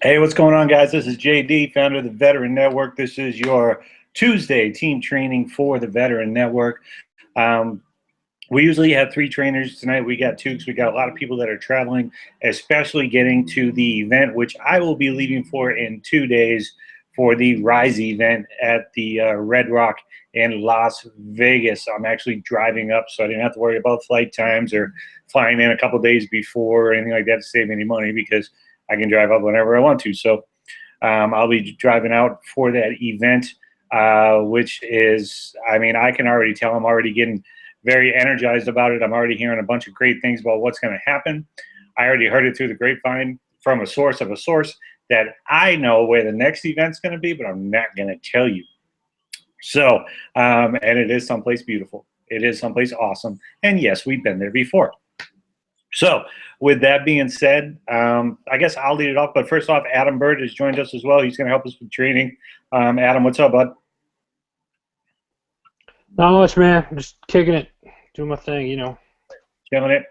Hey, what's going on, guys? This is JD, founder of the Veteran Network. This is your Tuesday team training for the Veteran Network. Um, we usually have 3 trainers. Tonight we got 2 because we got a lot of people that are traveling, especially getting to the event, which I will be leaving for in 2 days for the Rise event at the Red Rock in Las Vegas. I'm actually driving up, so I didn't have to worry about flight times or flying in a couple days before or anything like that to save any money because I can drive up whenever I want to. So I'll be driving out for that event, which is, I mean, I can already tell I'm already getting very energized about it. I'm already hearing a bunch of great things about what's going to happen. I already heard it through the grapevine from a source of a source that I know where the next event's going to be, but I'm not going to tell you. So, and it is someplace beautiful. It is someplace awesome. And yes, we've been there before. So, with that being said, I guess I'll lead it off. But first off, Adam Bird has joined us as well. He's going to help us with training. Adam, what's up, bud? Not much, man. I'm just kicking it, doing my thing. Killing it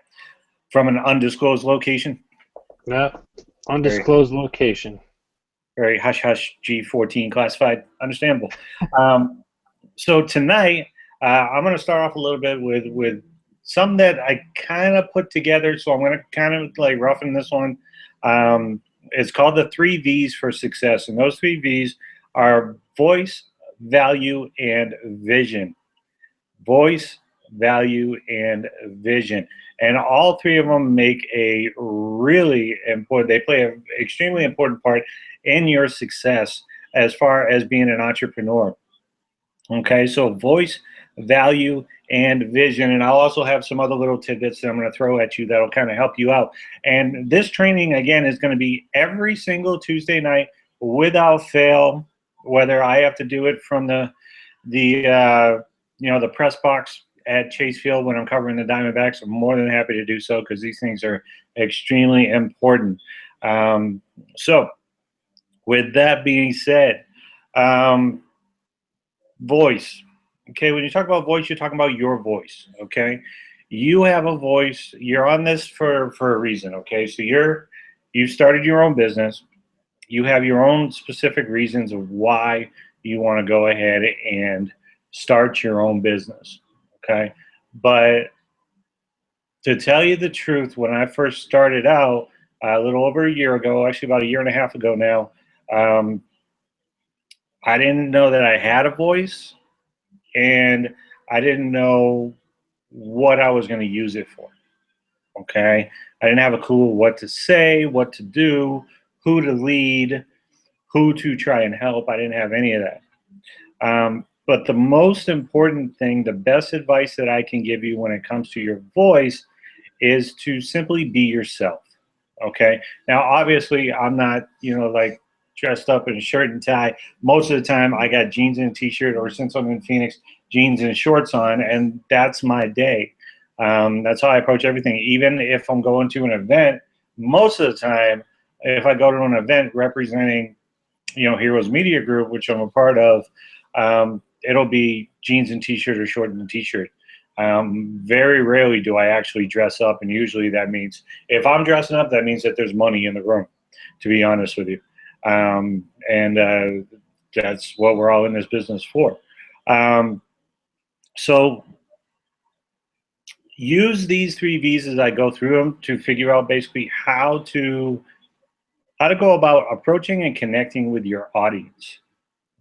from an undisclosed location. Yeah, Very, undisclosed location. very hush hush G14 classified. Understandable. Um, so tonight, I'm going to start off a little bit with some that I kind of put together. So I'm going to kind of like roughen this one. It's called the 3 V's for success, and those 3 V's are voice, value, and vision. Voice, value, and vision. And all 3 of them make a really important, they play an extremely important part in your success as far as being an entrepreneur. Okay, so voice, value, and vision. And I'll also have some other little tidbits that I'm going to throw at you that'll kind of help you out. And this training, again, is going to be every single Tuesday night without fail, whether I have to do it from the press box at Chase Field when I'm covering the Diamondbacks. I'm more than happy to do so because these things are extremely important. So, with that being said, um, voice. Okay, when you talk about voice, you're talking about your voice. Okay, you have a voice. You're on this for a reason. Okay, so you've started your own business. You have your own specific reasons of why you want to go ahead and start your own business. Okay, but to tell you the truth, when I first started out a little over a year ago, actually about a year and a half ago now, um, I didn't know that I had a voice, and I didn't know what I was going to use it for. Okay. I didn't have a clue what to say, what to do, who to lead, who to try and help. I didn't have any of that. But the most important thing, the best advice that I can give you when it comes to your voice is to simply be yourself. Okay. Now, obviously, I'm not, like dressed up in a shirt and tie. Most of the time, I got jeans and a t-shirt, or since I'm in Phoenix, jeans and shorts on, and that's my day. That's how I approach everything. Even if I'm going to an event, most of the time, if I go to an event representing, Heroes Media Group, which I'm a part of, it'll be jeans and t-shirt or short and t-shirt. Very rarely do I actually dress up, and usually that means if I'm dressing up, that means that there's money in the room, to be honest with you. And that's what we're all in this business for. Um, so use these 3 V's as I go through them to figure out basically how to go about approaching and connecting with your audience.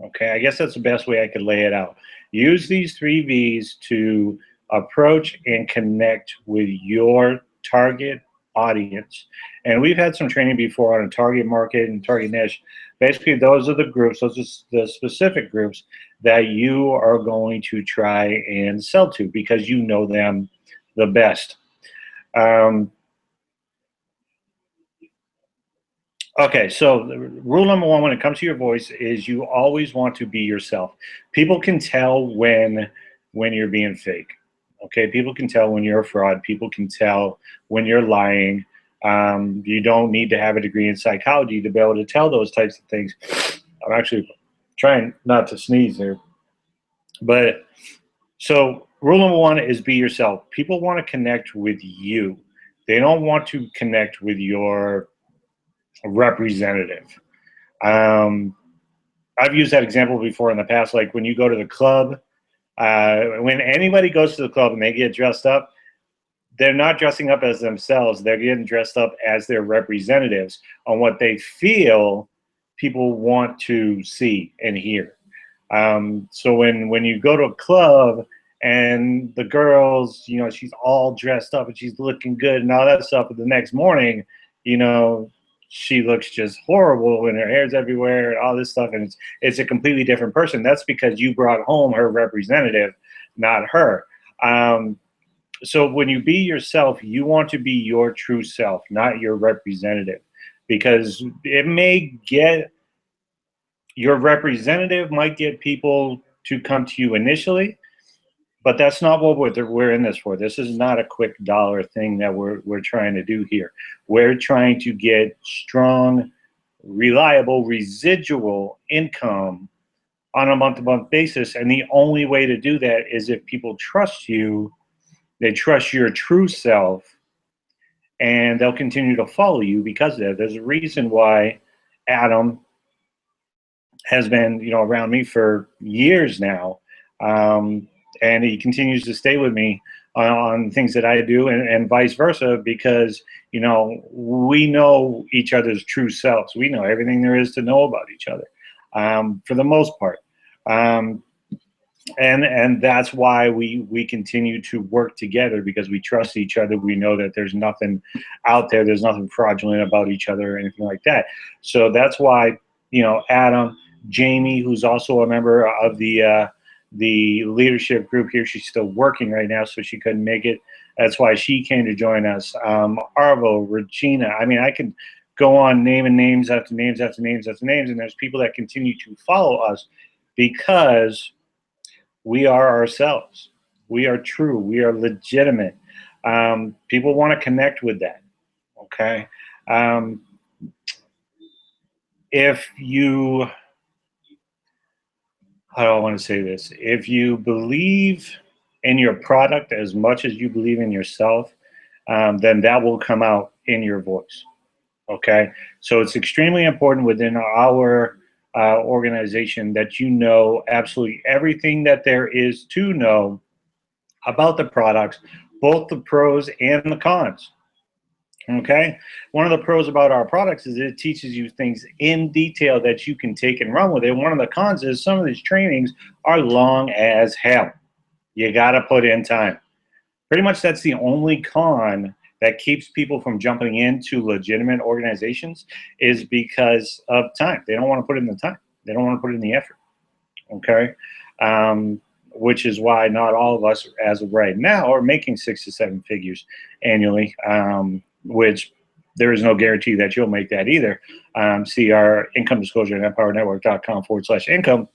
Okay, I guess that's the best way I could lay it out. Use these 3 V's to approach and connect with your target audience. And we've had some training before on a target market and target niche. Basically, those are the groups, those are the specific groups that you are going to try and sell to because you know them the best. Um, Okay, so rule number 1 when it comes to your voice is you always want to be yourself. People can tell when you're being fake. Okay, people can tell when you're a fraud. People can tell when you're lying. You don't need to have a degree in psychology to be able to tell those types of things. I'm actually trying not to sneeze here. But so rule number 1 is be yourself. People want to connect with you. They don't want to connect with your representative. I've used that example before in the past, like when you go to the club, when anybody goes to the club and they get dressed up, they're not dressing up as themselves. They're getting dressed up as their representatives on what they feel people want to see and hear. So when you go to a club and the girls, you know, she's all dressed up and she's looking good and all that stuff, but the next morning, you know, she looks just horrible and her hair's everywhere and all this stuff, and it's a completely different person. That's because you brought home her representative, not her. So when you be yourself, you want to be your true self, not your representative, because it may get, your representative might get people to come to you initially, but that's not what we're in this for. This is not a quick dollar thing that we're trying to do here. We're trying to get strong, reliable, residual income on a month-to-month basis, and the only way to do that is if people trust you. They trust your true self, and they'll continue to follow you because of that. There's a reason why Adam has been, you know, around me for years now, and he continues to stay with me on things that I do, and vice versa, because, you know, we know each other's true selves. We know everything there is to know about each other, for the most part. And that's why we continue to work together, because we trust each other. We know that there's nothing out there, there's nothing fraudulent about each other or anything like that. So that's why, you know, Adam, Jamie, who's also a member of the leadership group here, she's still working right now, so she couldn't make it. That's why she came to join us. Arvo, Regina, I mean, I could go on naming names after names after names after names, and there's people that continue to follow us because we are ourselves. We are true. We are legitimate. People want to connect with that. Okay. If you, how do I want to say this? If you believe in your product as much as you believe in yourself, then that will come out in your voice. Okay. So it's extremely important within our organization that you know absolutely everything that there is to know about the products, both the pros and the cons. Okay. One of the pros about our products is it teaches you things in detail that you can take and run with it. One of the cons is some of these trainings are long as hell. You got to put in time. Pretty much that's the only con that keeps people from jumping into legitimate organizations, is because of time. They don't want to put in the time. They don't want to put in the effort. Okay. Which is why not all of us, as of right now, are making 6 to 7 figures annually, which there is no guarantee that you'll make that either. See our income disclosure at empowernetwork.com/income.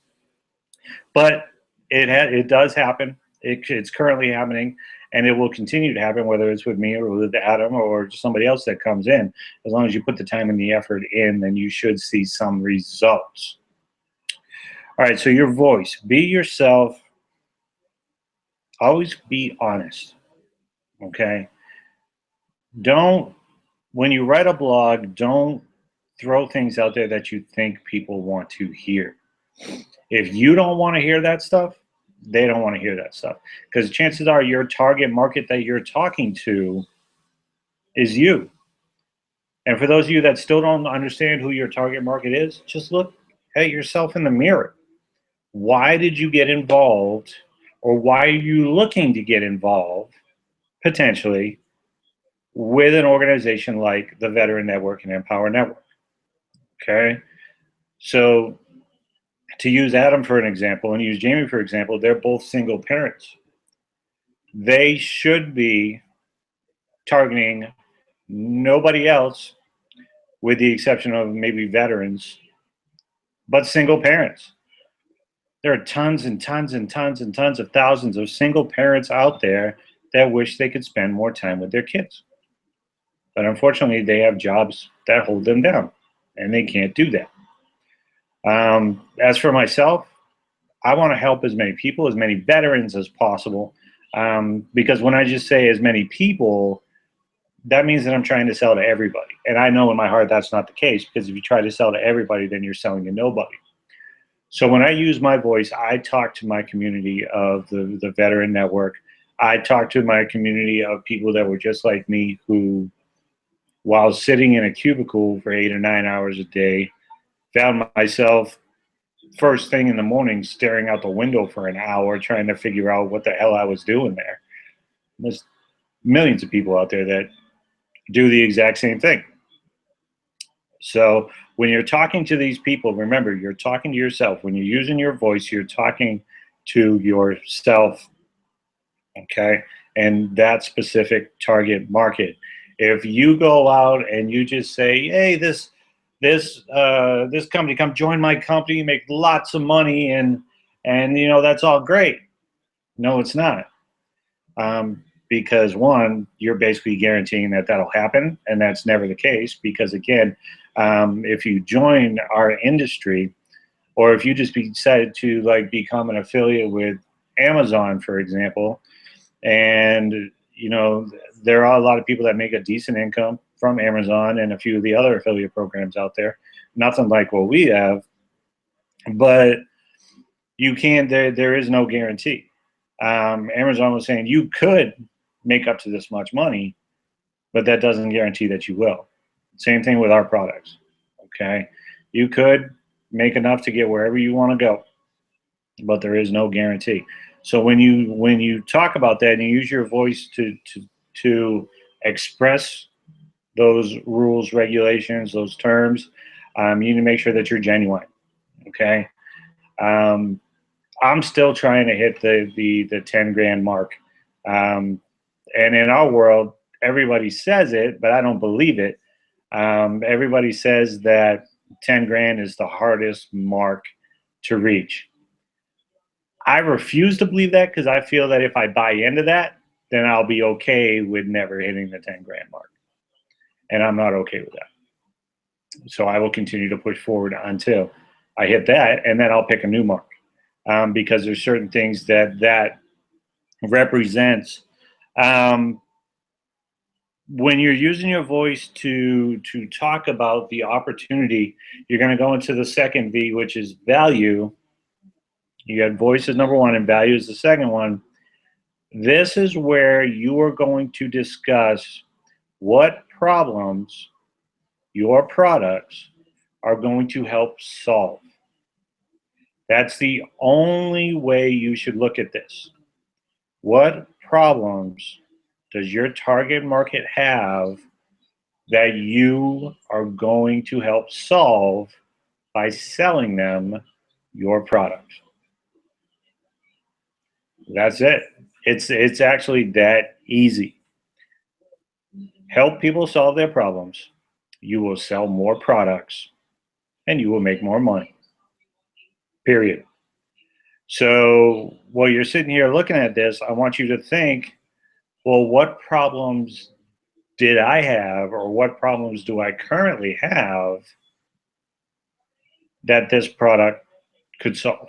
But it does happen. It's currently happening, and it will continue to happen, whether it's with me or with Adam or somebody else that comes in. As long as you put the time and the effort in, then you should see some results. All right, so your voice. Be yourself. Always be honest, okay? Don't, when you write a blog, don't throw things out there that you think people want to hear. If you don't want to hear that stuff, they don't want to hear that stuff, because chances are your target market that you're talking to is you. And for those of you that still don't understand who your target market is, just look at yourself in the mirror. Why did you get involved, or why are you looking to get involved, potentially, with an organization like the Veteran Network and Empower Network? Okay. So to use Adam for an example and use Jamie for example, they're both single parents. They should be targeting nobody else, with the exception of maybe veterans, but single parents. There are tons and tons and tons and tons of thousands of single parents out there that wish they could spend more time with their kids. But unfortunately, they have jobs that hold them down, and they can't do that. As for myself, I want to help as many people, as many veterans as possible, because when I just say as many people, that means that I'm trying to sell to everybody. And I know in my heart that's not the case, because if you try to sell to everybody, then you're selling to nobody. So when I use my voice, I talk to my community of the veteran network. I talk to my community of people that were just like me, who, while sitting in a cubicle for 8 or 9 hours a day, found myself first thing in the morning staring out the window for an hour trying to figure out what the hell I was doing there. There's millions of people out there that do the exact same thing. So when you're talking to these people, remember, you're talking to yourself. When you're using your voice, you're talking to yourself, okay? And that specific target market. If you go out and you just say, hey, this company, come join my company, make lots of money, and that's all great. No, it's not. Because one, you're basically guaranteeing that that'll happen, and that's never the case. Because again, if you join our industry, or if you just decide to like become an affiliate with Amazon, for example, and there are a lot of people that make a decent income from Amazon and a few of the other affiliate programs out there. Nothing like what we have, but you can't. There is no guarantee. Amazon was saying you could make up to this much money, but that doesn't guarantee that you will. Same thing with our products. Okay, you could make enough to get wherever you want to go, but there is no guarantee. So when you talk about that and you use your voice to express those rules, regulations, those terms, you need to make sure that you're genuine. Okay. I'm still trying to hit the 10 grand mark. And in our world, everybody says it, but I don't believe it. Everybody says that 10 grand is the hardest mark to reach. I refuse to believe that, because I feel that if I buy into that, then I'll be okay with never hitting the 10 grand mark. And I'm not okay with that. So I will continue to push forward until I hit that, and then I'll pick a new mark. Because there's certain things that represents. When you're using your voice to talk about the opportunity, you're going to go into the second V, which is value. You got voice as number one and value is the second one. This is where you are going to discuss what problems your products are going to help solve. That's the only way you should look at this. What problems does your target market have that you are going to help solve by selling them your products? That's it. It's actually that easy. Help people solve their problems. You will sell more products and you will make more money. Period. So while you're sitting here looking at this, I want you to think, well, what problems did I have, or what problems do I currently have that this product could solve?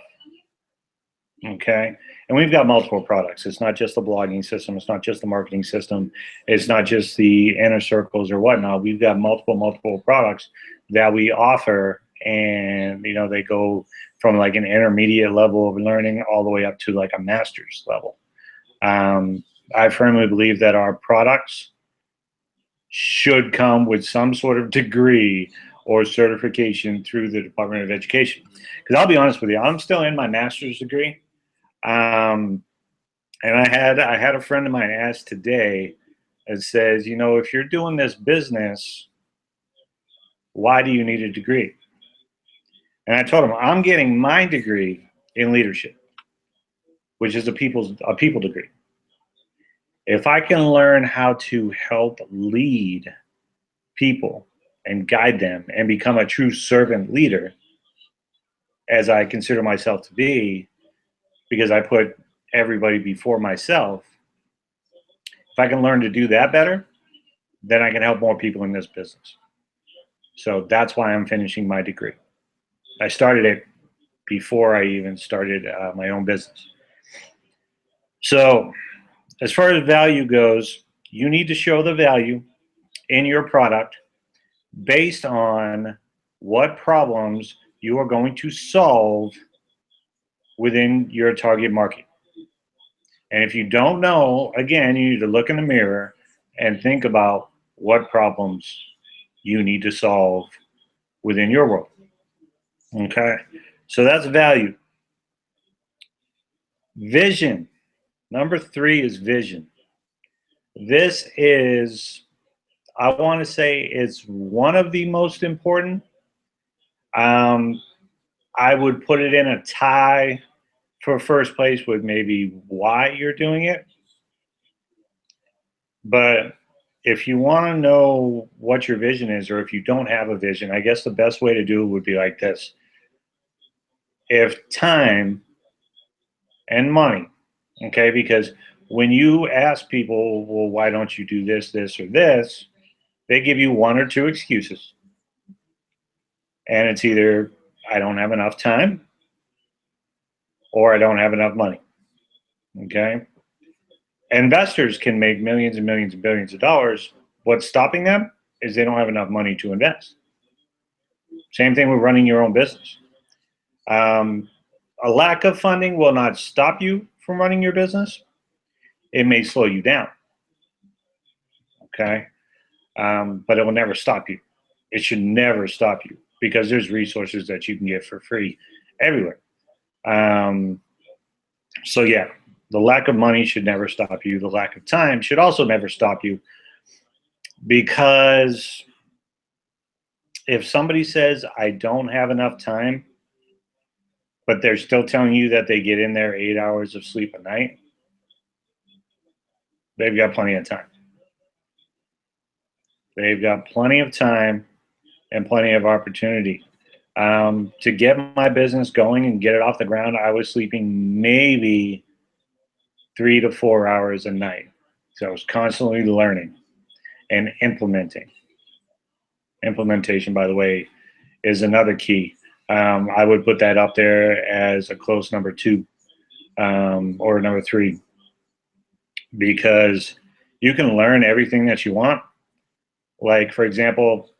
Okay. And we've got multiple products. It's not just the blogging system. It's not just the marketing system. It's not just the inner circles or whatnot. We've got multiple products that we offer, and they go from like an intermediate level of learning all the way up to like a master's level. I firmly believe that our products should come with some sort of degree or certification through the Department of Education. Because I'll be honest with you, I'm still in my master's degree. And I had a friend of mine ask today that says, if you're doing this business, why do you need a degree? And I told him, I'm getting my degree in leadership, which is a people degree. If I can learn how to help lead people and guide them and become a true servant leader, as I consider myself to be, because I put everybody before myself, if I can learn to do that better, then I can help more people in this business. So that's why I'm finishing my degree. I started it before I even started my own business. So as far as value goes, you need to show the value. in your product based on what problems you are going to solve within your target market. And if you don't know, again, you need to look in the mirror and think about what problems you need to solve within your world. Okay? So that's value. Vision. Number 3 is vision. This is, I want to say, it's one of the most important. I would put it in a tie for first place with maybe why you're doing it. But if you want to know what your vision is, or if you don't have a vision, I guess the best way to do it would be like this. If time and money, okay, because when you ask people, well, why don't you do this, this, or this, they give you one or two excuses. And it's either I don't have enough time or I don't have enough money. Okay? Investors can make millions and millions and billions of dollars. What's stopping them is they don't have enough money to invest. Same thing with running your own business. A lack of funding will not stop you from running your business. It may slow you down. Okay? But it will never stop you. It should never stop you because there's resources that you can get for free everywhere. So yeah, the lack of money should never stop you. The lack of time should also never stop you, because if somebody says, I don't have enough time, but they're still telling you that they get in there 8 hours of sleep a night, they've got plenty of time. They've got plenty of time and plenty of opportunity. To get my business going and get it off the ground, I was sleeping maybe 3 to 4 hours a night. So I was constantly learning and implementing. Implementation, by the way, is another key. I would put that up there as a close number 2 or number 3, because you can learn everything that you want. Like, for example,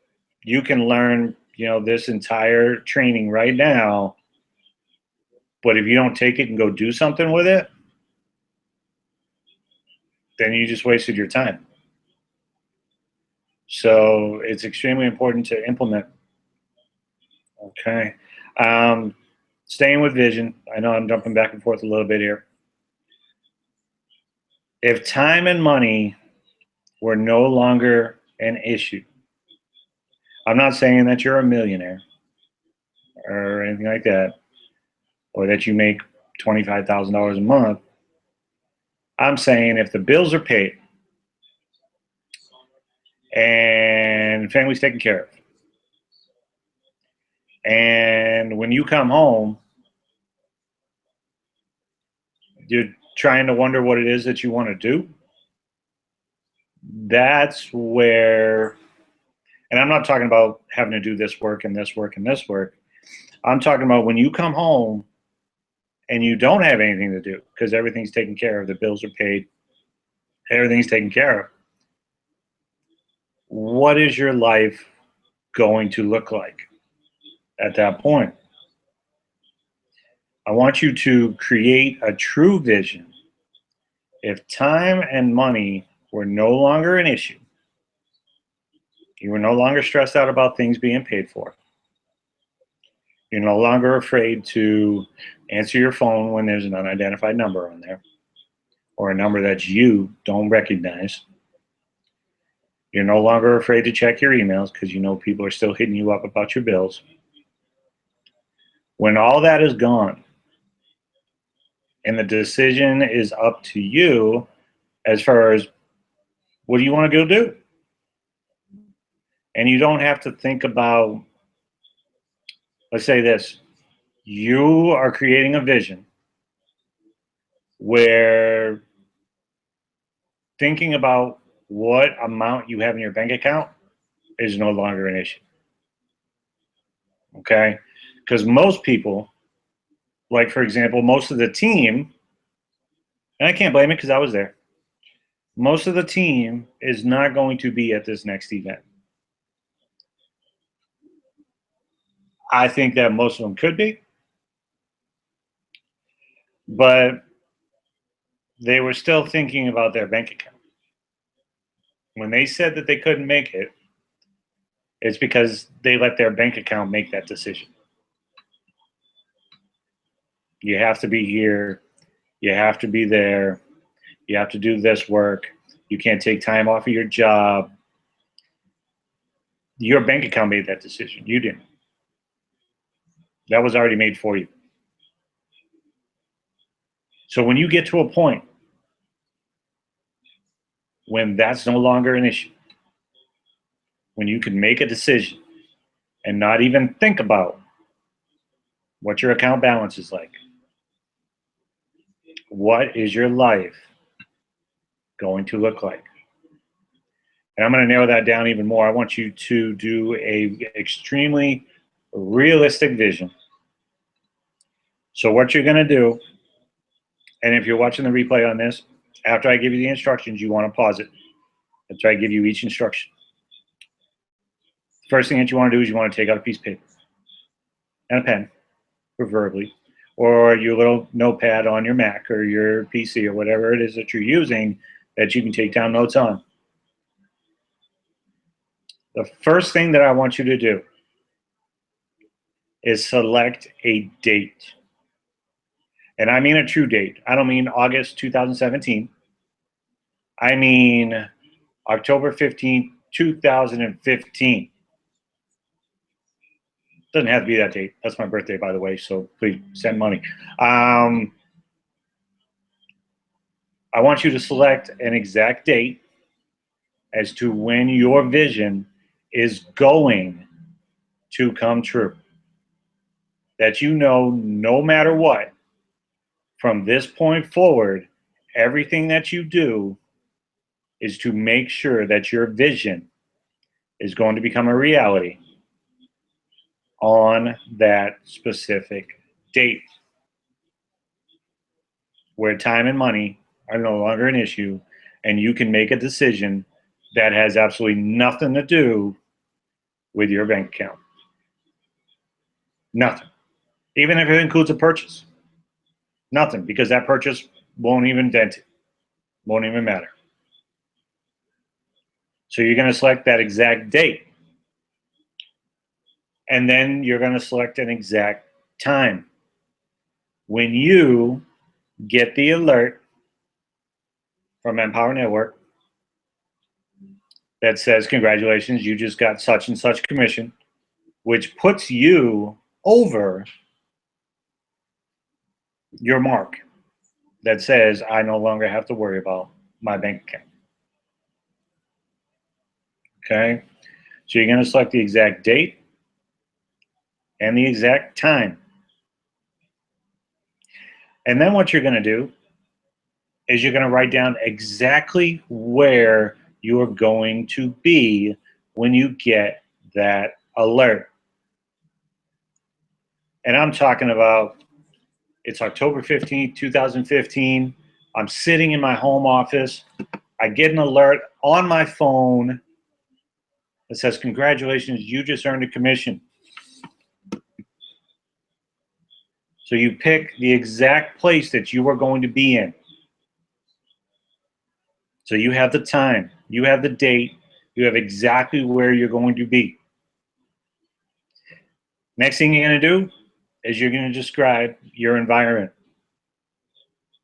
you can learn, this entire training right now, but if you don't take it and go do something with it, then you just wasted your time. So it's extremely important to implement. Okay. Staying with vision. I know I'm jumping back and forth a little bit here. If time and money were no longer an issue, I'm not saying that you're a millionaire or anything like that, or that you make $25,000 a month. I'm saying if the bills are paid and family's taken care of, and when you come home, you're trying to wonder what it is that you want to do, that's where, and I'm not talking about having to do this work and this work and this work. I'm talking about when you come home and you don't have anything to do because everything's taken care of, the bills are paid, everything's taken care of. What is your life going to look like at that point? I want you to create a true vision. If time and money were no longer an issue, you were no longer stressed out about things being paid for, you're no longer afraid to answer your phone when there's an unidentified number on there, or a number that you don't recognize. You're no longer afraid to check your emails because you know people are still hitting you up about your bills. When all that is gone and the decision is up to you as far as what do you want to go do? And you don't have to think about, let's say this, you are creating a vision where thinking about what amount you have in your bank account is no longer an issue. Okay? Because most people, like for example, most of the team, and I can't blame it because I was there. most of the team is not going to be at this next event. I think that most of them could be, but they were still thinking about their bank account. When they said that they couldn't make it, it's because they let their bank account make that decision. You have to be here. You have to be there. You have to do this work. You can't take time off of your job. Your bank account made that decision. You didn't. That was already made for you. So when you get to a point when that's no longer an issue, when you can make a decision and not even think about what your account balance is like, what is your life going to look like? And I'm going to narrow that down even more. I want you to do a extremely realistic vision. So what you're going to do, and if you're watching the replay on this, after I give you the instructions, you want to pause it after I give you each instruction. First thing that you want to do is you want to take out a piece of paper and a pen, preferably, or your little notepad on your Mac or your PC or whatever it is that you're using that you can take down notes on. The first thing that I want you to do is select a date. And I mean a true date. I don't mean August 2017. I mean October 15th, 2015. Doesn't have to be that date. That's my birthday, by the way, so please send money. I want you to select an exact date as to when your vision is going to come true. That you know, no matter what, from this point forward, everything that you do is to make sure that your vision is going to become a reality on that specific date, where time and money are no longer an issue, and you can make a decision that has absolutely nothing to do with your bank account. Nothing. Even if it includes a purchase. Nothing, because that purchase won't even dent it. Won't even matter. So you're going to select that exact date. And then you're going to select an exact time. When you get the alert from Empower Network that says, congratulations, you just got such and such commission, which puts you over your mark that says, I no longer have to worry about my bank account. Okay? So you're going to select the exact date and the exact time. And then what you're going to do is you're going to write down exactly where you're going to be when you get that alert. And I'm talking about, it's October 15th, 2015. I'm sitting in my home office. I get an alert on my phone that says, congratulations, you just earned a commission. So you pick the exact place that you are going to be in. So you have the time, you have the date, you have exactly where you're going to be. Next thing you're going to do is you're going to describe your environment.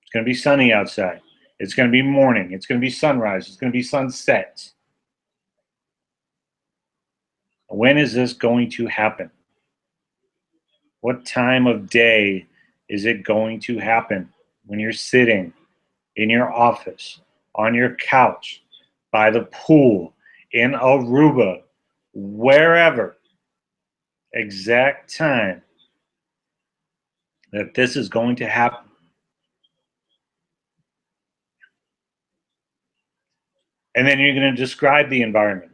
It's going to be sunny outside. It's going to be morning. It's going to be sunrise. It's going to be sunset. When is this going to happen? What time of day is it going to happen? When you're sitting in your office, on your couch, by the pool, in Aruba, wherever, exact time that this is going to happen. And then you're going to describe the environment.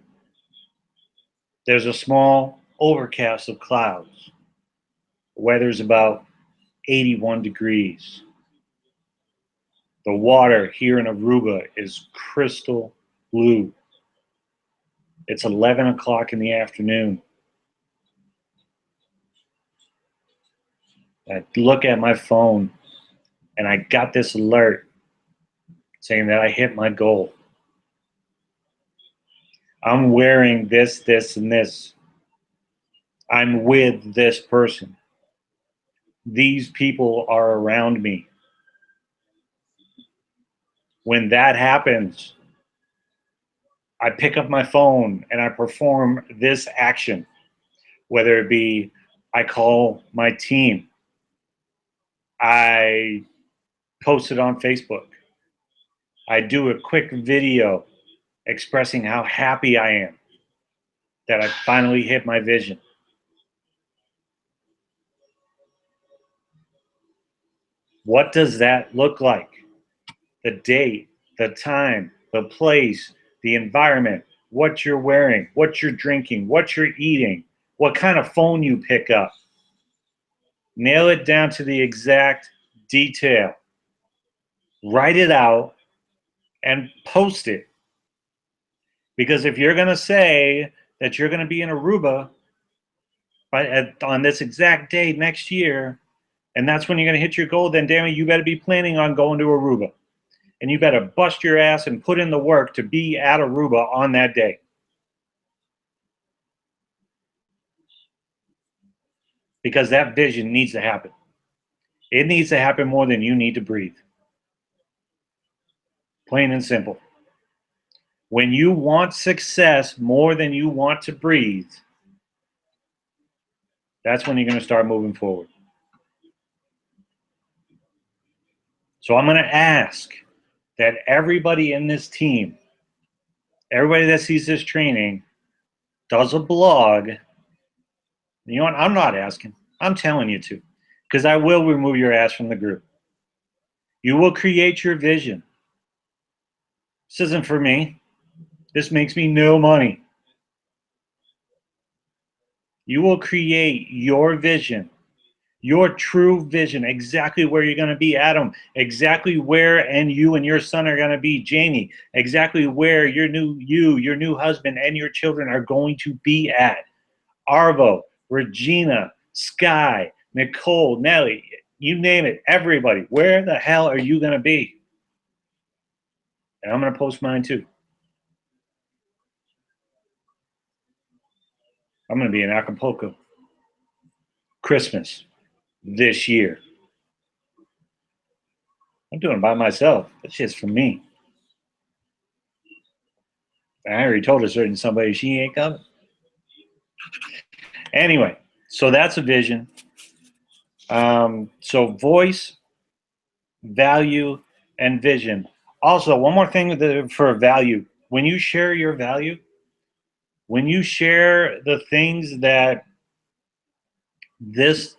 There's a small overcast of clouds. The weather's about 81 degrees. The water here in Aruba is crystal blue. It's 11 o'clock in the afternoon. I look at my phone and I got this alert saying that I hit my goal. I'm wearing this, this, and this. I'm with this person. These people are around me. When that happens, I pick up my phone and I perform this action, whether it be I call my team, I post it on Facebook, I do a quick video expressing how happy I am that I finally hit my vision. What does that look like? The date, the time, the place, the environment, what you're wearing, what you're drinking, what you're eating, what kind of phone you pick up. Nail it down to the exact detail. Write it out and post it. Because if you're going to say that you're going to be in Aruba on this exact day next year, and that's when you're going to hit your goal, then damn it, you better be planning on going to Aruba. And you better bust your ass and put in the work to be at Aruba on that day. Because that vision needs to happen. It needs to happen more than you need to breathe. Plain and simple. When you want success more than you want to breathe, that's when you're going to start moving forward. So I'm going to ask that everybody in this team, everybody that sees this training, does a blog. You know what? I'm not asking. I'm telling you to, because I will remove your ass from the group. You will create your vision. This isn't for me. This makes me no money. You will create your vision, your true vision, exactly where you're going to be, Adam, exactly where and you and your son are going to be, Jamie, exactly where your new husband and your children are going to be at. Arvo, Regina, Sky, Nicole, Nelly, you name it, everybody. Where the hell are you going to be? And I'm going to post mine too. I'm going to be in Acapulco. Christmas this year. I'm doing it by myself. That shit's for me. I already told a certain somebody she ain't coming. Anyway, so that's a vision. So voice, value, and vision. Also, one more thing for value. When you share your value, when you share the things that this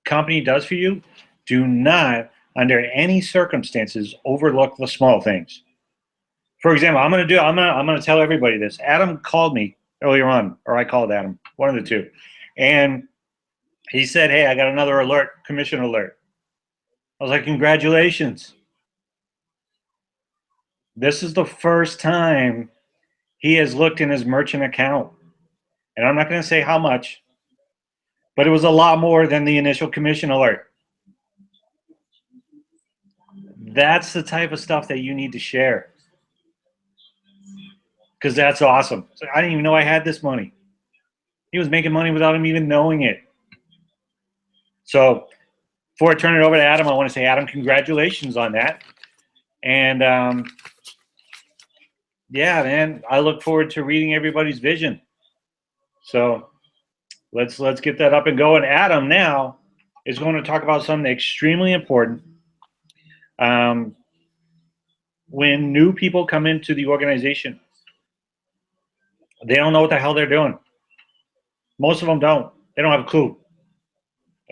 company does for you, do not, under any circumstances, overlook the small things. For example, I'm gonna tell everybody this. Adam called me earlier on, or I called Adam, one of the two, and he said, "Hey, I got another alert, commission alert." I was like, "Congratulations!" This is the first time he has looked in his merchant account, and I'm not going to say how much, but it was a lot more than the initial commission alert. That's the type of stuff that you need to share, because that's awesome. So I didn't even know I had this money. He was making money without him even knowing it. So before I turn it over to Adam, I want to say, Adam, congratulations on that. And yeah, man, I look forward to reading everybody's vision. So let's get that up and going. Adam now is going to talk about something extremely important. When new people come into the organization, they don't know what the hell they're doing. Most of them don't. They don't have a clue.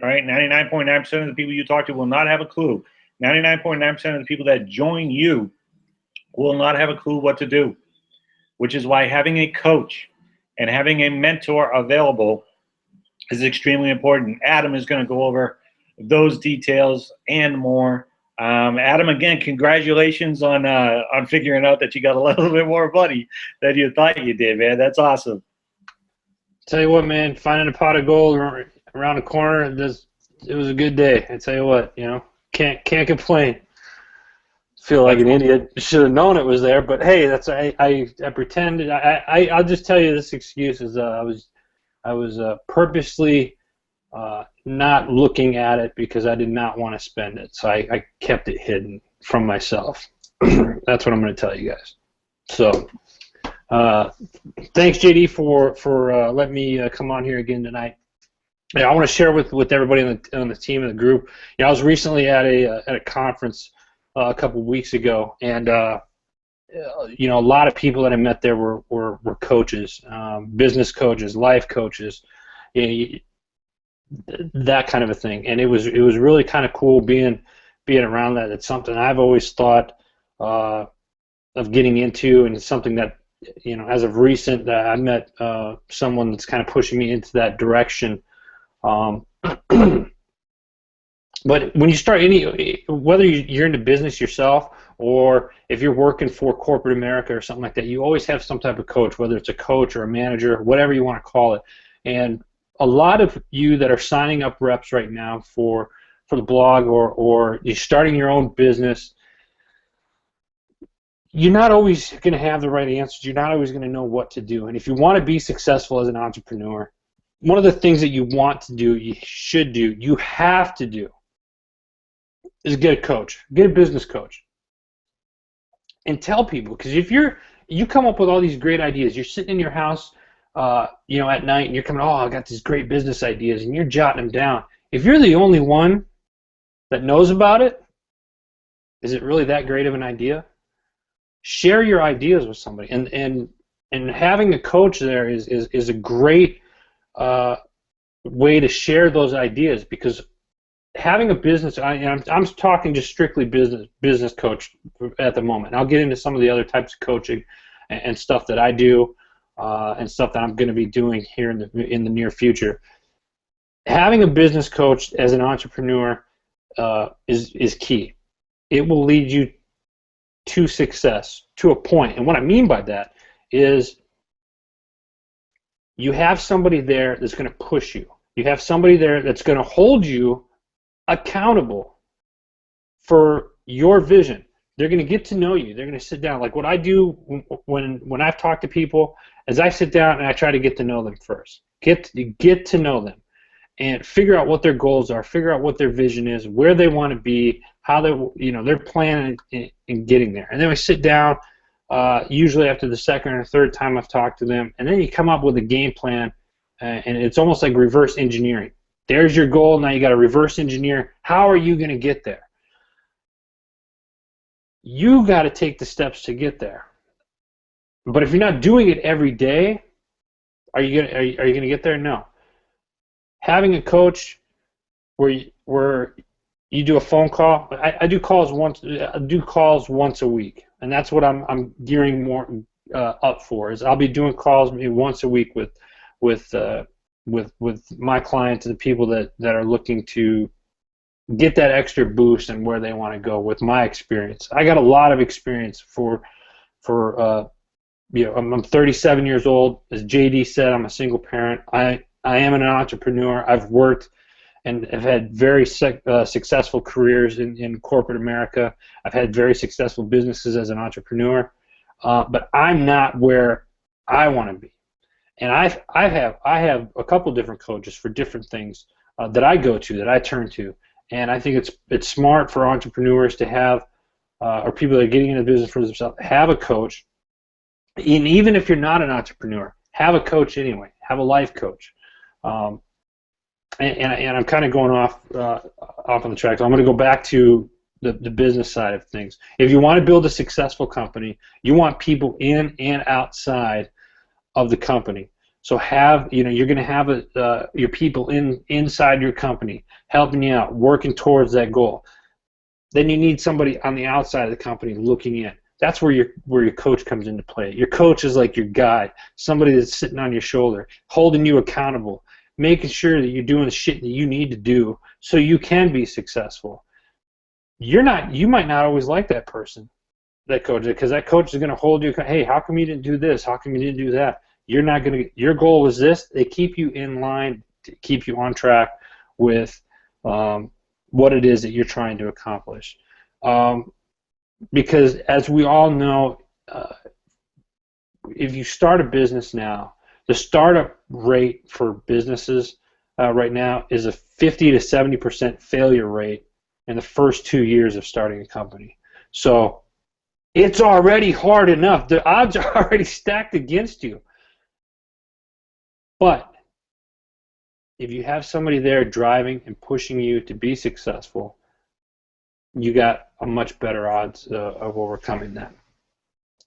All right, 99.9% of the people you talk to will not have a clue. 99.9% of the people that join you will not have a clue what to do, which is why having a coach and having a mentor available is extremely important. Adam is going to go over those details and more Adam, again, congratulations on figuring out that you got a little bit more money than you thought you did, man. That's awesome. Tell you what, man, finding a pot of gold around the corner, it was a good day. I tell you what, can't complain. Feel like an idiot. Should have known it was there, but hey, I pretended. I'll just tell you this excuse is I was purposely not looking at it because I did not want to spend it, so I kept it hidden from myself. That's what I'm going to tell you guys. So, thanks, JD, for letting me come on here again tonight. Yeah, I want to share with everybody on the team and the group. I was recently at a conference a couple weeks ago, and a lot of people that I met there were coaches, business coaches, life coaches, that kind of a thing. And it was really kind of cool being around that. It's something I've always thought of getting into, and it's something that as of recent I met someone that's kind of pushing me into that direction. But when you start whether you're into business yourself or if you're working for corporate America or something like that, you always have some type of coach, whether it's a coach or a manager, whatever you want to call it. And a lot of you that are signing up reps right now for the blog or you're starting your own business, you're not always going to have the right answers. You're not always going to know what to do. And if you want to be successful as an entrepreneur, one of the things that you want to do, you should do, you have to do, is get a coach, get a business coach, and tell people. Because if you come up with all these great ideas, you're sitting in your house, at night, and you're coming, I got these great business ideas, and you're jotting them down. If you're the only one that knows about it, is it really that great of an idea? Share your ideas with somebody, and having a coach there is a great way to share those ideas, because having a business, I'm talking just strictly business coach at the moment. I'll get into some of the other types of coaching and stuff that I do and stuff that I'm going to be doing here in the near future. Having a business coach as an entrepreneur is key. It will lead you to success to a point. And what I mean by that is you have somebody there that's going to push you. You have somebody there that's going to hold you accountable for your vision. They're going to get to know you. They're going to sit down. Like what I do when I've talked to people is I sit down and I try to get to know them first. Get to know them and figure out what their goals are, figure out what their vision is, where they want to be, how they're planning in getting there. And then we sit down, usually after the second or third time I've talked to them, and then you come up with a game plan, and it's almost like reverse engineering. There's your goal. Now you got to reverse engineer. How are you going to get there? You got to take the steps to get there. But if you're not doing it every day, are you going to get there? No. Having a coach where you do a phone call. I do calls once a week, and that's what I'm gearing more up for. Is I'll be doing calls maybe once a week with my clients and the people that are looking to get that extra boost and where they want to go with my experience. I got a lot of experience I'm 37 years old. As JD said, I'm a single parent. I am an entrepreneur. I've worked and have had very successful careers in corporate America. I've had very successful businesses as an entrepreneur, but I'm not where I want to be. And I have a couple different coaches for different things that I go to, that I turn to, and I think it's smart for entrepreneurs to have, or people that are getting into business for themselves, have a coach. And even if you're not an entrepreneur, have a coach anyway. Have a life coach. And I'm kind of going off on the track. So I'm going to go back to the business side of things. If you want to build a successful company, you want people in and outside of the company. So you're going to have your people inside your company helping you out, working towards that goal. Then you need somebody on the outside of the company looking in. That's where your coach comes into play. Your coach is like your guide, somebody that's sitting on your shoulder, holding you accountable, making sure that you're doing the shit that you need to do so you can be successful. you might not always like that person, that coach, because that coach is going to hold you. Hey, how come you didn't do this? How come you didn't do that? You're not going to. Your goal is this. They keep you in line to keep you on track with what it is that you're trying to accomplish. Because as we all know, if you start a business now, the startup rate for businesses right now is a 50 to 70% failure rate in the first 2 years of starting a company. So it's already hard enough. The odds are already stacked against you. But if you have somebody there driving and pushing you to be successful, you got a much better odds of overcoming that.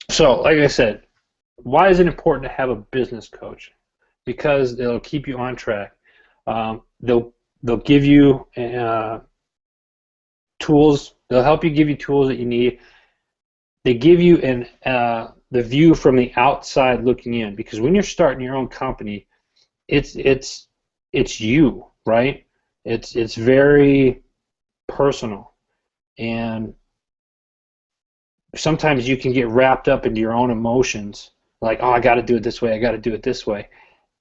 So, like I said, why is it important to have a business coach? Because they'll keep you on track. They'll give you tools. They'll help you give you tools that you need. They give you the view from the outside looking in. Because when you're starting your own company, it's you, right? It's very personal, and sometimes you can get wrapped up into your own emotions. Like, oh, I got to do it this way. I got to do it this way,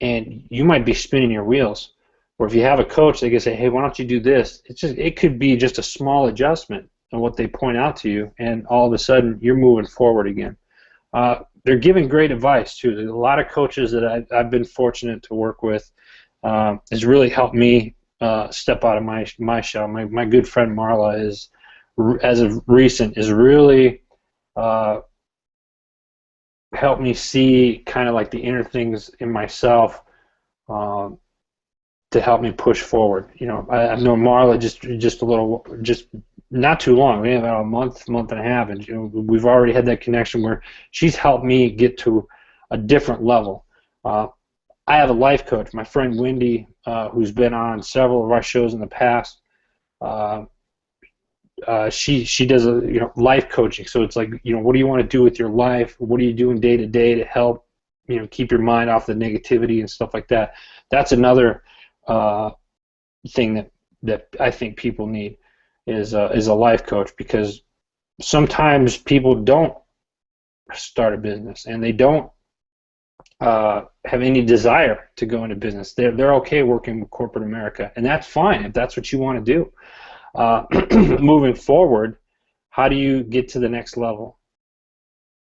and you might be spinning your wheels. Or if you have a coach, they can say, hey, why don't you do this? It could be just a small adjustment in what they point out to you, and all of a sudden you're moving forward again. They're giving great advice too. There's a lot of coaches that I've been fortunate to work with. Has really helped me step out of my shell. My good friend Marla is, as of recent, is really helped me see kind of like the inner things in myself to help me push forward. You know, I've known Marla just not too long. We have about a month and a half, and you know, we've already had that connection where she's helped me get to a different level. I have a life coach, my friend Wendy, who's been on several of our shows in the past. She does life coaching. So it's like, what do you want to do with your life? What are you doing day to day to help keep your mind off the negativity and stuff like that? That's another thing that I think people need is a life coach, because sometimes people don't start a business and they don't have any desire to go into business. They're okay working with corporate America, and that's fine if that's what you want to do. Moving forward, how do you get to the next level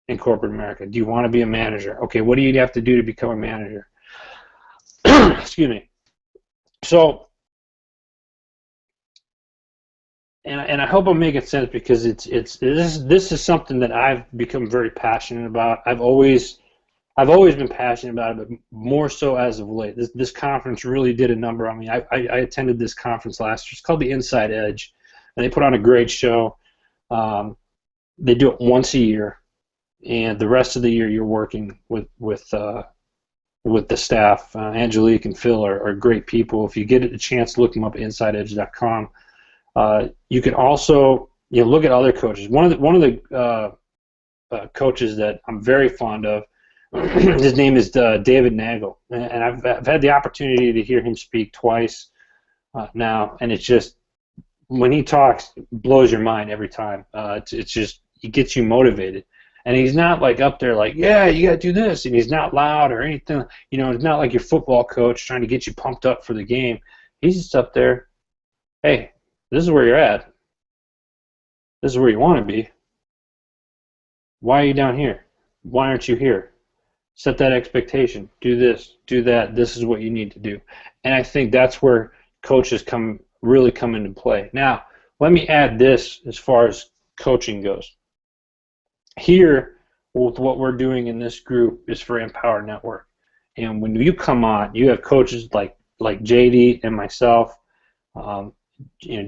in corporate America? Do you want to be a manager? Okay, what do you have to do to become a manager? Excuse me. So, and I hope I'm making sense, because this is something that I've become very passionate about. I've always been passionate about it, but more so as of late. This conference really did a number on me. I attended this conference last year. It's called the Inside Edge, and they put on a great show. They do it once a year, and the rest of the year you're working with the staff. Angelique and Phil are great people. If you get a chance to look them up at InsideEdge.com. You can also look at other coaches. One of the coaches that I'm very fond of, his name is David Nagel, and I've had the opportunity to hear him speak twice now, and it's just, when he talks, it blows your mind every time. It's just, he gets you motivated, and he's not like up there like, yeah, you got to do this, and he's not loud or anything. It's not like your football coach trying to get you pumped up for the game. He's just up there, hey, this is where you're at. This is where you want to be. Why are you down here? Why aren't you here? Set that expectation. Do this, do that. This is what you need to do. And I think that's where coaches really come into play. Now, let me add this as far as coaching goes. Here, with what we're doing in this group, is for Empower Network. And when you come on, you have coaches like JD and myself,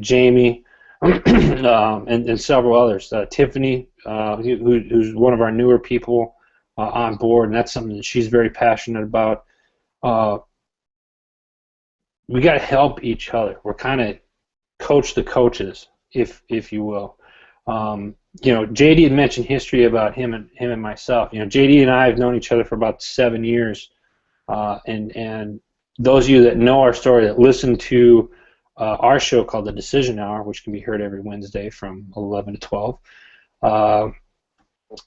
Jamie, and several others. Tiffany, who's one of our newer people on board, and that's something that she's very passionate about. We got to help each other. We're kind of coach the coaches, if you will. JD had mentioned history about him and myself. JD and I have known each other for about 7 years, and those of you that know our story, that listen to our show called The Decision Hour, which can be heard every Wednesday from 11 to 12. I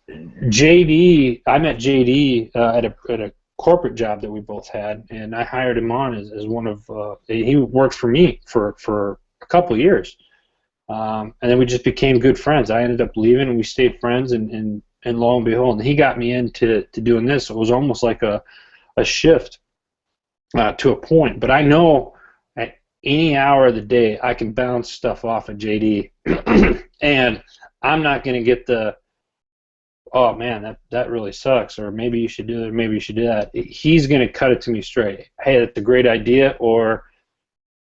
met JD at a corporate job that we both had, and I hired him on as one of, he worked for me for a couple of years. And then we just became good friends. I ended up leaving, and we stayed friends, and lo and behold, and he got me into doing this. So it was almost like a shift to a point. But I know at any hour of the day I can bounce stuff off of JD, and I'm not going to get the, oh man, that really sucks, or maybe you should do it, or maybe you should do that. He's going to cut it to me straight. Hey, that's a great idea, or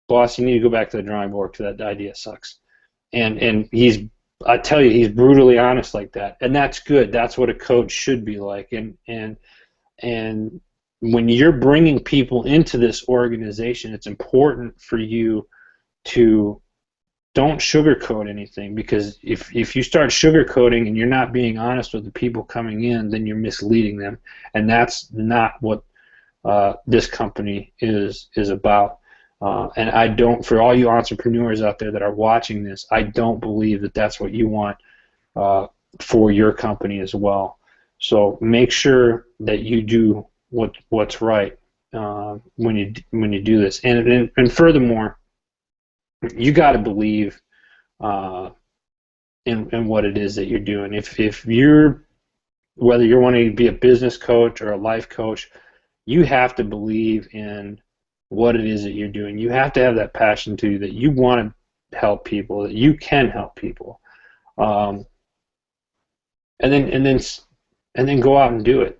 boss, you need to go back to the drawing board because that idea sucks. And he's, I tell you, he's brutally honest like that, and that's good. That's what a coach should be like. And when you're bringing people into this organization, it's important for you to don't sugarcoat anything, because if you start sugarcoating and you're not being honest with the people coming in, then you're misleading them, and that's not what this company is about. And I don't, for all you entrepreneurs out there that are watching this, I don't believe that that's what you want for your company as well. So make sure that you do what's right when you do this. And furthermore, you got to believe in what it is that you're doing. If you're, whether you're wanting to be a business coach or a life coach, you have to believe in what it is that you're doing. You have to have that passion to you, that you want to help people, that you can help people, and then go out and do it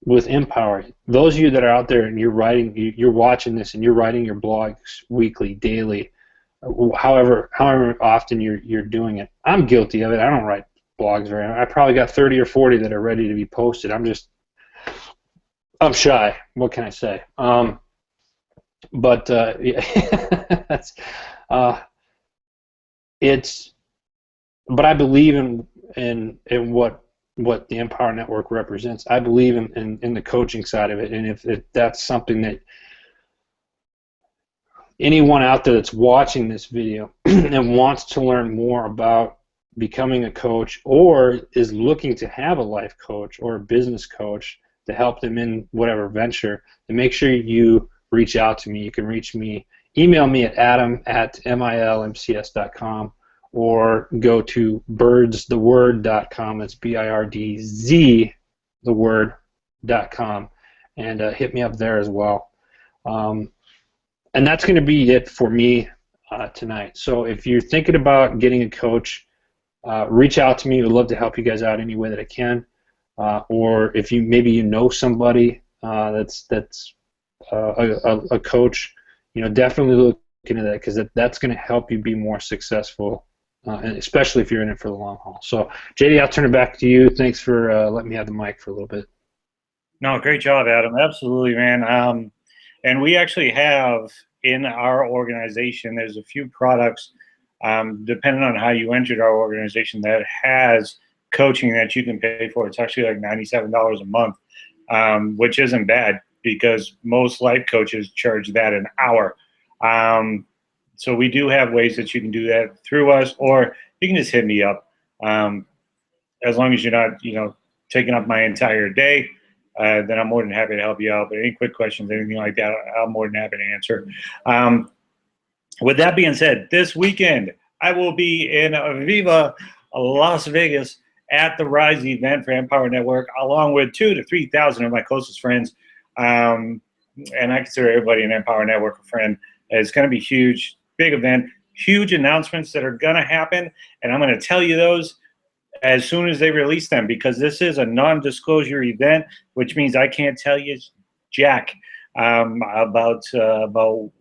with Empower. Those of you that are out there and you're watching this and you're writing your blogs weekly, daily, however often you're doing it. I'm guilty of it. I don't write blogs very much. I probably got 30 or 40 that are ready to be posted. I'm shy. What can I say? But that's but I believe in what the Empower Network represents. I believe in the coaching side of it, and if that's something that anyone out there that's watching this video and wants to learn more about becoming a coach, or is looking to have a life coach or a business coach to help them in whatever venture, then make sure you reach out to me. You can reach me, email me at adam@milmcs.com, or go to birdstheword.com. It's BIRDZ theword.com, and hit me up there as well. And that's going to be it for me tonight. So if you're thinking about getting a coach, reach out to me. I'd love to help you guys out any way that I can. Or if maybe you know somebody that's a coach, definitely look into that, because that's going to help you be more successful, and especially if you're in it for the long haul. So, JD, I'll turn it back to you. Thanks for letting me have the mic for a little bit. No, great job, Adam. Absolutely, man. And we actually have in our organization, there's a few products, depending on how you entered our organization, that has coaching that you can pay for. It's actually like $97 a month, which isn't bad, because most life coaches charge that an hour. So we do have ways that you can do that through us, or you can just hit me up. As long as you're not, taking up my entire day, then I'm more than happy to help you out. But any quick questions, anything like that, I'm more than happy to answer. With that being said, this weekend I will be in Viva Las Vegas at the Rise event for Empower Network, along with 2,000 to 3,000 of my closest friends. And I consider everybody in Empower Network a friend. It's going to be huge, big event, huge announcements that are going to happen, and I'm going to tell you those as soon as they release them, because this is a non-disclosure event, which means I can't tell you jack about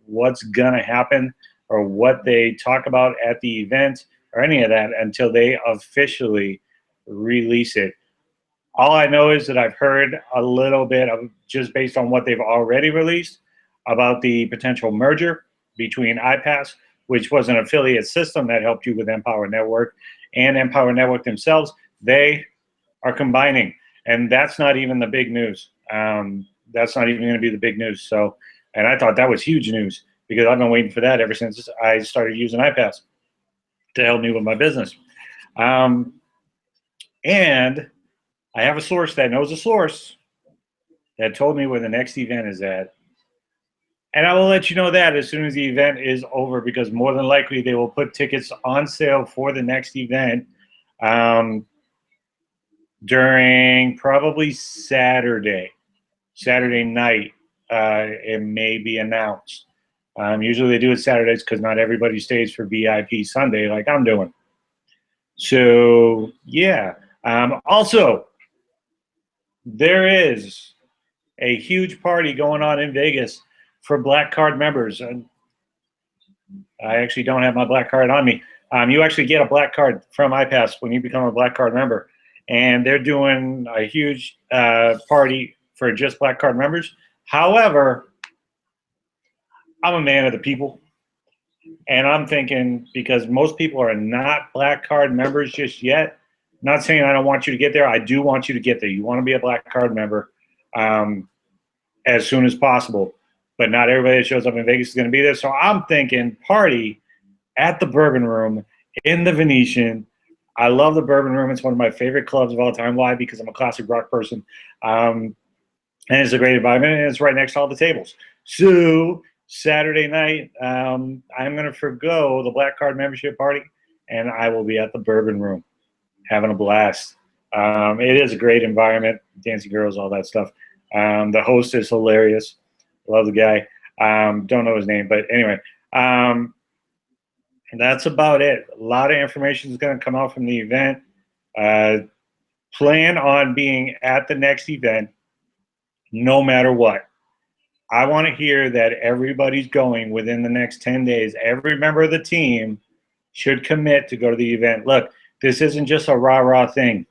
what's going to happen or what they talk about at the event or any of that until they officially release it. All I know is that I've heard a little bit of, just based on what they've already released, about the potential merger between iPass, which was an affiliate system that helped you with Empower Network, and Empower Network themselves. They are combining, and that's not even the big news. That's not even going to be the big news. So, and I thought that was huge news, because I've been waiting for that ever since I started using iPass to help me with my business. And I have a source that knows a source that told me where the next event is at. And I will let you know that as soon as the event is over, because more than likely they will put tickets on sale for the next event during probably Saturday night. It may be announced. Usually they do it Saturdays because not everybody stays for VIP Sunday like I'm doing. So, yeah. Also, there is a huge party going on in Vegas for Black Card members. And I actually don't have my Black Card on me. You actually get a Black Card from iPass when you become a Black Card member. And they're doing a huge party for just Black Card members. However, I'm a man of the people. And I'm thinking, because most people are not Black Card members just yet, not saying I don't want you to get there. I do want you to get there. You want to be a Black Card member as soon as possible. But not everybody that shows up in Vegas is going to be there. So I'm thinking party at the Bourbon Room in the Venetian. I love the Bourbon Room. It's one of my favorite clubs of all time. Why? Because I'm a classic rock person. And it's a great environment, and it's right next to all the tables. So Saturday night, I'm going to forgo the Black Card membership party, and I will be at the Bourbon Room having a blast. It is a great environment, dancing girls, all that stuff. The host is hilarious. Love the guy. Don't know his name, but anyway. And that's about it. A lot of information is going to come out from the event. Plan on being at the next event no matter what. I want to hear that everybody's going within the next 10 days. Every member of the team should commit to go to the event. Look, this isn't just a rah-rah thing,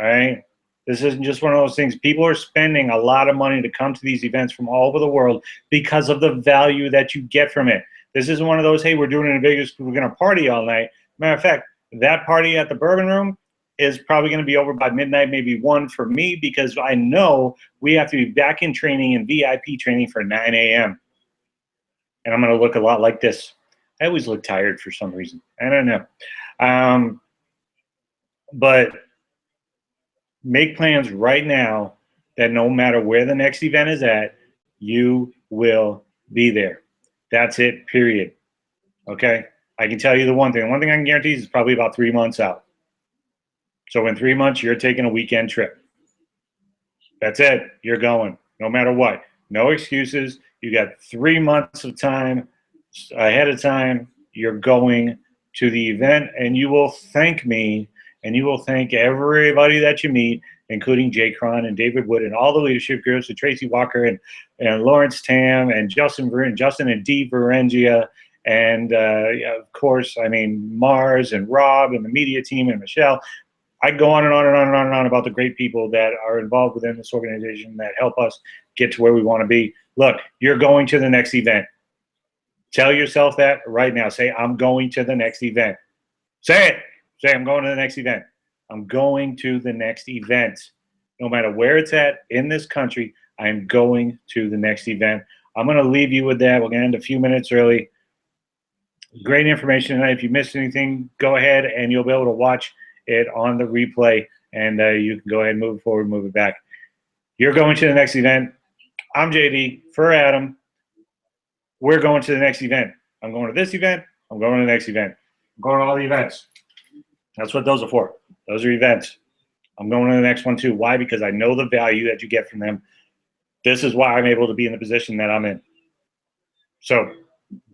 all right? This isn't just one of those things. People are spending a lot of money to come to these events from all over the world because of the value that you get from it. This isn't one of those, hey, we're doing it in Vegas, we're going to party all night. Matter of fact, that party at the Bourbon Room is probably going to be over by midnight, maybe 1 for me, because I know we have to be back in training and VIP training for 9 a.m. And I'm going to look a lot like this. I always look tired for some reason. I don't know. But make plans right now that no matter where the next event is at, you will be there. That's it, period. Okay? I can tell you the one thing. The one thing I can guarantee is it's probably about 3 months out. So in 3 months, you're taking a weekend trip. That's it. You're going, no matter what. No excuses. You got 3 months of time ahead of time. You're going to the event, and you will thank me, and you will thank everybody that you meet, including Jay Cron and David Wood and all the leadership groups, and Tracy Walker and Lawrence Tam and Justin and Dee Berengia, and of course, I mean, Mars and Rob and the media team and Michelle. I go on and on and on and on and on about the great people that are involved within this organization that help us get to where we want to be. Look, you're going to the next event. Tell yourself that right now. Say, I'm going to the next event. Say it. Say, I'm going to the next event. I'm going to the next event. No matter where it's at in this country, I'm going to the next event. I'm going to leave you with that. We're going to end a few minutes early. Great information tonight. If you missed anything, go ahead and you'll be able to watch it on the replay, and you can go ahead and move it forward, move it back. You're going to the next event. I'm JD for Adam. We're going to the next event. I'm going to this event. I'm going to the next event. I'm going to all the events. That's what those are for. Those are events. I'm going to the next one too. Why? Because I know the value that you get from them. This is why I'm able to be in the position that I'm in. So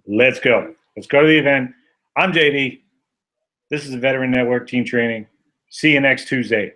let's go. Let's go to the event. I'm JD. This is the Veteran Network Team Training. See you next Tuesday.